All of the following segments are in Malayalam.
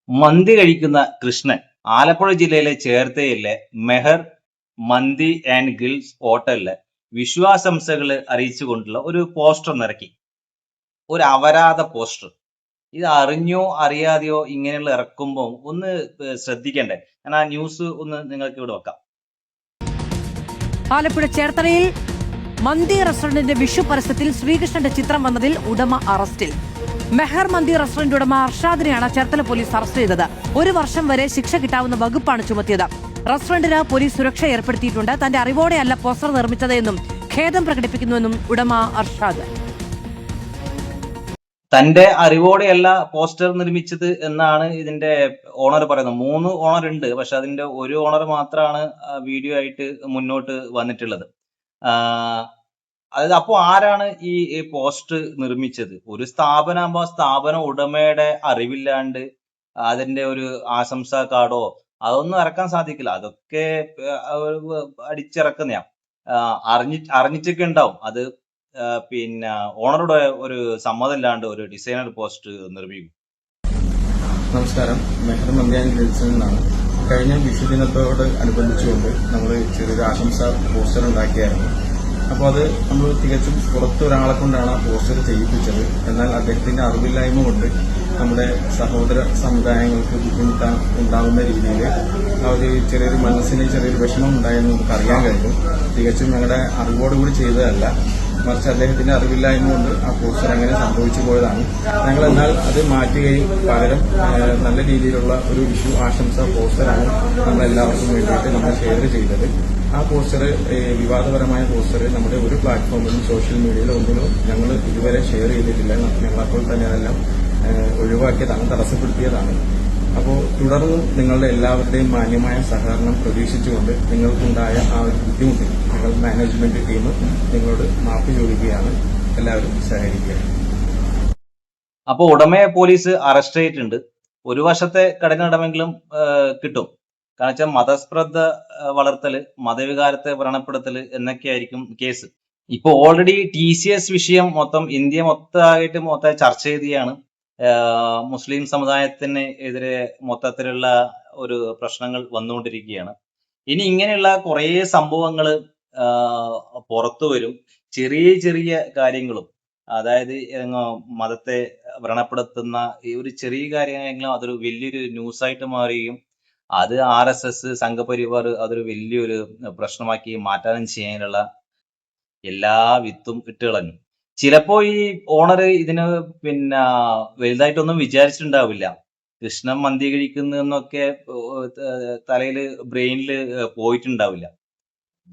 മന്തി കഴിക്കുന്ന കൃഷ്ണൻ ആലപ്പുഴ ജില്ലയിലെ ചേർത്തലയിലെ മെഹർ മന്തി ആൻഡ് ഗ്രിൽസ് ഹോട്ടലില് വിശ്വാസംസകൾ അറിയിച്ചുകൊണ്ടുള്ള ഒരു പോസ്റ്റർ ഇറക്കി. ഒരു അപരാധ പോസ്റ്റർ. ഇത് അറിഞ്ഞോ അറിയാതെയോ ഇങ്ങനെയുള്ള ഇറക്കുമ്പോൾ ഒന്ന് ശ്രദ്ധിക്കണ്ടേ? ഞാൻ ആ ന്യൂസ് ഒന്ന് നിങ്ങൾക്ക് ഇവിടെ വെക്കാം. ആലപ്പുഴ ചേർത്തലയിൽ മന്തി റെസ്റ്റോറന്റിന്റെ വിഷു പരസ്യത്തിൽ ശ്രീകൃഷ്ണന്റെ ചിത്രം വന്നതിൽ ഉടമ അറസ്റ്റിൽ. മെഹർ മന്തി റെസ്റ്റോറന്റ് ഉടമ അർഷാദിനെയാണ് ചേർത്തല പോലീസ് അറസ്റ്റ് ചെയ്തത്. 1 വർഷം വരെ ശിക്ഷ കിട്ടാവുന്ന വകുപ്പാണ് ചുമത്തിയത്. റെസ്റ്റോറന്റിന് പോലീസ് സുരക്ഷ ഏർപ്പെടുത്തിയിട്ടുണ്ട്. തന്റെ അറിവോടെയല്ല പോസ്റ്റർ നിർമ്മിച്ചതെന്നും ഖേദം പ്രകടിപ്പിക്കുന്നുവെന്നും ഉടമ അർഷാദ്. തന്റെ അറിവോടെയല്ല പോസ്റ്റർ നിർമ്മിച്ചത് എന്നാണ് ഇതിന്റെ ഓണർ പറയുന്നത്. 3 ഓണർ ഉണ്ട്, പക്ഷെ അതിന്റെ ഒരു ഓണർ മാത്രമാണ് വീഡിയോ ആയിട്ട് മുന്നോട്ട് വന്നിട്ടുള്ളത്. അതായത് അപ്പോൾ ആരാണ് ഈ പോസ്റ്റ് നിർമ്മിച്ചത്? ഒരു സ്ഥാപനമാകുമ്പോൾ സ്ഥാപന ഉടമയുടെ അറിവില്ലാണ്ട് അതിന്റെ ഒരു ആശംസാ കാർഡോ അതൊന്നും ഇറക്കാൻ സാധിക്കില്ല. അതൊക്കെ അടിച്ചിറക്കുന്നയാ. അറിഞ്ഞിട്ടൊക്കെ ഉണ്ടാവും. അത് പിന്നെ ഓണറുടെ ഒരു സമ്മതമില്ലാണ്ട് ഒരു ഡിസൈനർ പോസ്റ്റ് നിർമ്മിക്കും. നമസ്കാരം, മെഹർ മന്തി ആൻഡ് ഗ്രിൽസിൽ നിന്നാണ്. കഴിഞ്ഞ വിഷുദിനത്തോട് അനുബന്ധിച്ചുകൊണ്ട് നമ്മൾ ചെറിയൊരു ആശംസ പോസ്റ്റർ ഉണ്ടാക്കിയായിരുന്നു. അപ്പോൾ അത് നമ്മൾ തികച്ചും പുറത്തൊരാളെ കൊണ്ടാണ് ആ പോസ്റ്റർ ചെയ്യിപ്പിച്ചത്. എന്നാൽ അദ്ദേഹത്തിന്റെ അറിവില്ലായ്മ കൊണ്ട് നമ്മുടെ സഹോദര സമുദായങ്ങൾക്ക് ബുദ്ധിമുട്ടാൻ ഉണ്ടാകുന്ന രീതിയിൽ ആ ഒരു ചെറിയൊരു മനസ്സിന് ചെറിയൊരു വിഷമം ഉണ്ടായെന്ന് നമുക്ക് അറിയാൻ കഴിഞ്ഞു. തികച്ചും ഞങ്ങളുടെ അറിവോടുകൂടി ചെയ്തതല്ല, മറിച്ച് അദ്ദേഹത്തിന്റെ അറിവില്ലായ്മ കൊണ്ട് ആ പോസ്റ്റർ അങ്ങനെ സംഭവിച്ചു പോയതാണ്. ഞങ്ങൾ എന്നാൽ അത് മാറ്റുകയും പകരം നല്ല രീതിയിലുള്ള ഒരു വിഷു ആശംസ പോസ്റ്ററാണ് നമ്മളെല്ലാവർക്കും വേണ്ടിയിട്ട് നമ്മൾ ഷെയർ ചെയ്തത്. ആ പോസ്റ്റർ വിവാദപരമായ പോസ്റ്റർ നമ്മുടെ ഒരു പ്ലാറ്റ്ഫോമിലും സോഷ്യൽ മീഡിയയിലോ ഒന്നിലും ഞങ്ങൾ ഇതുവരെ ഷെയർ ചെയ്തിട്ടില്ല. ഞങ്ങളപ്പോൾ തന്നെ അതെല്ലാം ഒഴിവാക്കിയതാണ്, തടസ്സപ്പെടുത്തിയതാണ്. അപ്പോൾ തുടർന്നും നിങ്ങളുടെ എല്ലാവരുടെയും മാന്യമായ സഹകരണം പ്രതീക്ഷിച്ചുകൊണ്ട് നിങ്ങൾക്കുണ്ടായ ആ ഒരു ബുദ്ധിമുട്ട് ഞങ്ങൾ മാനേജ്മെന്റ് ടീം നിങ്ങളോട് മാപ്പ് ചോദിക്കുകയാണ്. എല്ലാവരും സഹകരിക്കുക. അപ്പോൾ ഉടമയെ പോലീസ് അറസ്റ്റ് ചെയ്തിട്ടുണ്ട്. 1 വർഷത്തെ കഠിനടമെങ്കിലും കിട്ടും. കാരണം വെച്ചാൽ മതസ്പർദ്ധ വളർത്തല്, മതവികാരത്തെ വ്രണപ്പെടുത്തല് എന്നൊക്കെയായിരിക്കും കേസ്. ഇപ്പൊ ഓൾറെഡി TCS വിഷയം ഇന്ത്യ മൊത്തമായിട്ട് ചർച്ച ചെയ്യുകയാണ്. മുസ്ലിം സമുദായത്തിന് എതിരെ മൊത്തത്തിലുള്ള ഒരു പ്രശ്നങ്ങൾ വന്നുകൊണ്ടിരിക്കുകയാണ്. ഇനി ഇങ്ങനെയുള്ള കുറേ സംഭവങ്ങൾ പുറത്തു വരും. ചെറിയ ചെറിയ കാര്യങ്ങളും, അതായത് മതത്തെ വ്രണപ്പെടുത്തുന്ന ഈ ഒരു ചെറിയ കാര്യങ്ങളെങ്കിലും അതൊരു വലിയൊരു ന്യൂസായിട്ട് മാറുകയും അത് RSS സംഘപരിവാർ അതൊരു വലിയൊരു പ്രശ്നമാക്കി മാറ്റാനും ചെയ്യാനുള്ള എല്ലാ വിത്തും ഇട്ട് കളഞ്ഞു. ചിലപ്പോ ഈ ഓണർ ഇതിന് വലുതായിട്ടൊന്നും വിചാരിച്ചിട്ടുണ്ടാവില്ല. കൃഷ്ണൻ മന്തി കഴിക്കുന്നൊക്കെ തലയില് ബ്രെയിനില് പോയിട്ടുണ്ടാവില്ല.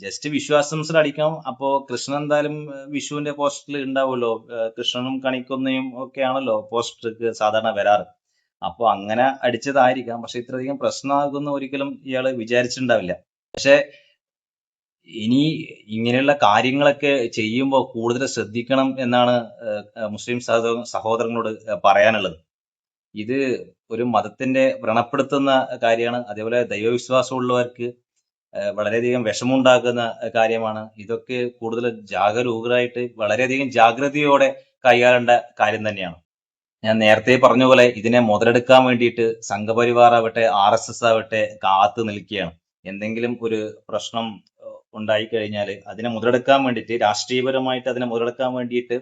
ജസ്റ്റ് വിശ്വാസംസർ അടിക്കണം. അപ്പോ കൃഷ്ണൻ എന്തായാലും വിഷുവിന്റെ പോസ്റ്ററിൽ ഉണ്ടാവുമല്ലോ. കൃഷ്ണനും കണിക്കൊന്നയും ഒക്കെ ആണല്ലോ പോസ്റ്റർക്ക് സാധാരണ വരാറ്. അപ്പൊ അങ്ങനെ അടിച്ചതായിരിക്കാം. പക്ഷെ ഇത്രയധികം പ്രശ്നമാകുന്ന ഒരിക്കലും ഇയാള് വിചാരിച്ചിട്ടുണ്ടാവില്ല. പക്ഷെ ഇനി ഇങ്ങനെയുള്ള കാര്യങ്ങളൊക്കെ ചെയ്യുമ്പോൾ കൂടുതൽ ശ്രദ്ധിക്കണം എന്നാണ് മുസ്ലിം സഹോദരങ്ങളോട് പറയാനുള്ളത്. ഇത് ഒരു മതത്തിന്റെ വ്രണപ്പെടുത്തുന്ന കാര്യമാണ്. അതേപോലെ ദൈവവിശ്വാസമുള്ളവർക്ക് വളരെയധികം വിഷമമുണ്ടാക്കുന്ന കാര്യമാണ്. ഇതൊക്കെ കൂടുതൽ ജാഗരൂകരായിട്ട് വളരെയധികം ജാഗ്രതയോടെ കൈകാളേണ്ട കാര്യം തന്നെയാണ്. ഞാൻ നേരത്തെ പറഞ്ഞ പോലെ ഇതിനെ മുതലെടുക്കാൻ വേണ്ടിയിട്ട് സംഘപരിവാർ ആവട്ടെ RSS ആവട്ടെ കാത്തു നിൽക്കുകയാണ്. എന്തെങ്കിലും ഒരു പ്രശ്നം ഉണ്ടായിക്കഴിഞ്ഞാൽ അതിനെ മുതലെടുക്കാൻ വേണ്ടിയിട്ട്, രാഷ്ട്രീയപരമായിട്ട് അതിനെ മുതലെടുക്കാൻ വേണ്ടിയിട്ട്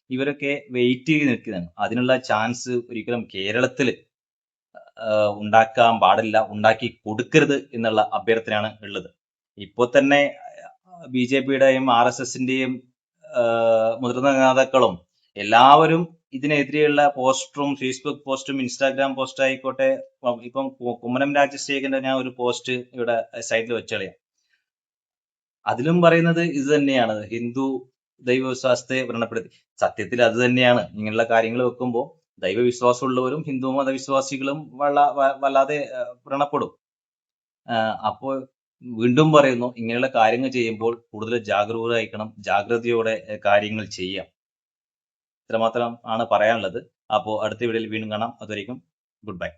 ഇവരൊക്കെ വെയിറ്റ് ചെയ്ത് നിൽക്കുന്നതാണ്. അതിനുള്ള ചാൻസ് ഒരിക്കലും കേരളത്തിൽ ഉണ്ടാക്കാൻ പാടില്ല, ഉണ്ടാക്കി കൊടുക്കരുത് എന്നുള്ള അഭ്യർത്ഥനയാണ് ഉള്ളത്. ഇപ്പോൾ തന്നെ BJPയുടെയും RSSന്റെയും മുതിർന്ന നേതാക്കളും എല്ലാവരും ഇതിനെതിരെയുള്ള പോസ്റ്ററും ഫേസ്ബുക്ക് പോസ്റ്റും ഇൻസ്റ്റാഗ്രാം പോസ്റ്റ് ആയിക്കോട്ടെ, ഇപ്പം കുമ്മനം രാജശേഖരന്റെ ഞാൻ ഒരു പോസ്റ്റ് ഇവിടെ സൈഡിൽ വെച്ചളയാം. അതിലും പറയുന്നത് ഇത് തന്നെയാണ്, ഹിന്ദു ദൈവവിശ്വാസത്തെ വ്രണപ്പെടുത്തി. സത്യത്തിൽ അത് തന്നെയാണ്. ഇങ്ങനെയുള്ള കാര്യങ്ങൾ വെക്കുമ്പോൾ ദൈവവിശ്വാസമുള്ളവരും ഹിന്ദു മതവിശ്വാസികളും വല്ലാതെ വ്രണപ്പെടും. അപ്പോൾ വീണ്ടും പറയുന്നു, ഇങ്ങനെയുള്ള കാര്യങ്ങൾ ചെയ്യുമ്പോൾ കൂടുതൽ ജാഗരൂകരായിരിക്കണം, ജാഗ്രതയോടെ കാര്യങ്ങൾ ചെയ്യാം. ഇത്രമാത്രം ആണ് പറയാനുള്ളത്. അപ്പോൾ അടുത്ത വീഡിയോയിൽ വീണ്ടും കാണാം. അതുവരെയും ഗുഡ് ബൈ.